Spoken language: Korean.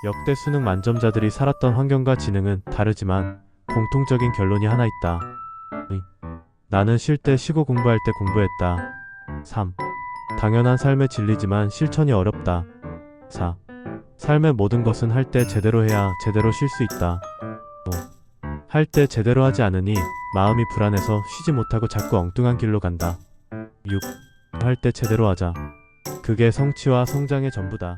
역대 수능 만점자들이 살았던 환경과 지능은 다르지만 공통적인 결론이 하나 있다. 의. 나는 쉴 때 쉬고 공부할 때 공부했다. 3. 당연한 삶의 진리지만 실천이 어렵다. 4. 삶의 모든 것은 할 때 제대로 해야 제대로 쉴 수 있다. 5. 할 때 제대로 하지 않으니 마음이 불안해서 쉬지 못하고 자꾸 엉뚱한 길로 간다. 6. 할 때 제대로 하자. 그게 성취와 성장의 전부다.